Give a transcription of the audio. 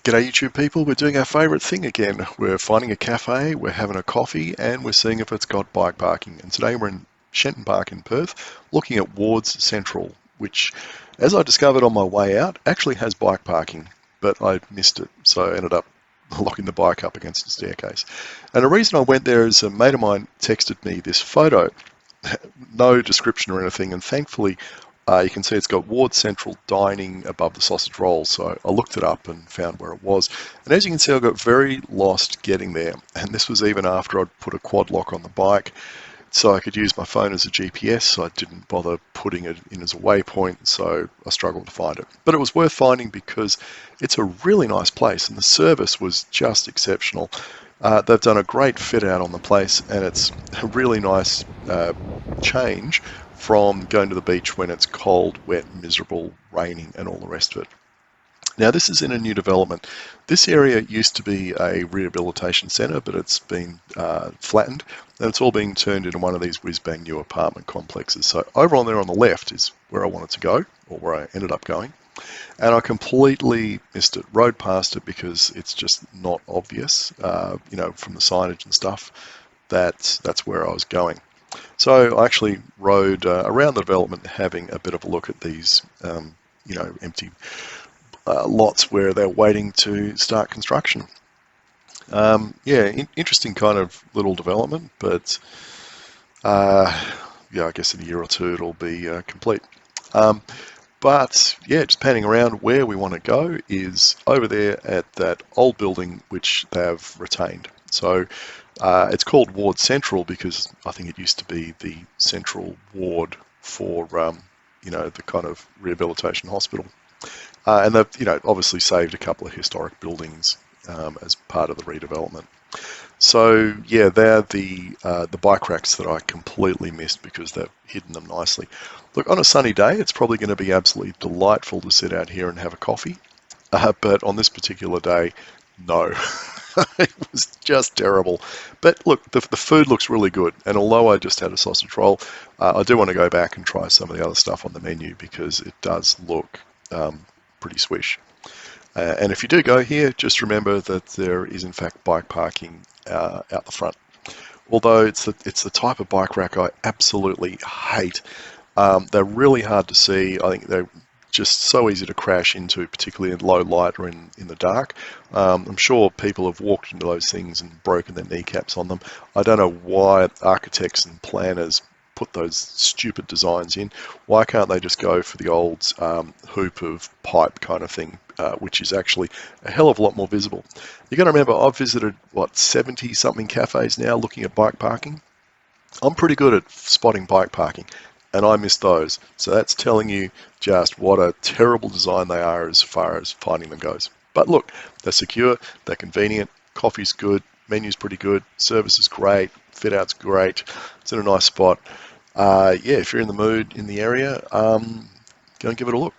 G'day YouTube people, we're doing our favourite thing again. We're finding a cafe, we're having a coffee, and we're seeing if it's got bike parking. And today we're in Shenton Park in Perth, looking at Wards Central, which, as I discovered on my way out, actually has bike parking, but I missed it, so I ended up locking the bike up against the staircase. And the reason I went there is a mate of mine texted me this photo, no description or anything, and thankfully you can see it's got Ward Central dining above the sausage rolls, so I looked it up and found where it was. And as you can see, I got very lost getting there, and this was even after I'd put a quad lock on the bike, so I could use my phone as a GPS, so I didn't bother putting it in as a waypoint, so I struggled to find it. But it was worth finding because it's a really nice place, and the service was just exceptional. They've done a great fit out on the place, and it's a really nice change from going to the beach when it's cold, wet, miserable, raining, and all the rest of it. Now, this is in a new development. This area used to be a rehabilitation centre, but it's been flattened, and it's all being turned into one of these whiz-bang new apartment complexes. So over on there on the left is where I wanted to go, or where I ended up going, and I completely missed it, rode past it because it's just not obvious, from the signage and stuff, that's where I was going. So I actually rode around the development having a bit of a look at these, empty lots where they're waiting to start construction. Interesting kind of little development, but I guess in a year or two it'll be complete. But yeah, just panning around, where we want to go is over there at that old building which they've retained. So it's called Ward Central because I think it used to be the central ward for the kind of rehabilitation hospital. And they've obviously saved a couple of historic buildings as part of the redevelopment. So yeah, they're the bike racks that I completely missed because they've hidden them nicely. Look, on a sunny day, it's probably going to be absolutely delightful to sit out here and have a coffee. But on this particular day, no. It was just terrible. But look, the food looks really good. And although I just had a sausage roll, I do want to go back and try some of the other stuff on the menu because it does look pretty swish. And if you do go here, just remember that there is in fact bike parking out the front. Although it's the type of bike rack I absolutely hate. They're really hard to see. I think they're just so easy to crash into, particularly in low light or in the dark. I'm sure people have walked into those things and broken their kneecaps on them. I don't know why architects and planners put those stupid designs in. Why can't they just go for the old hoop of pipe kind of thing, which is actually a hell of a lot more visible. You got to remember, I've visited 70 something cafes now looking at bike parking. I'm pretty good at spotting bike parking, and I missed those. So that's telling you just what a terrible design they are as far as finding them goes. But look, they're secure, they're convenient, coffee's good, menu's pretty good, service is great, fit out's great, it's in a nice spot. If you're in the mood in the area, go and give it a look.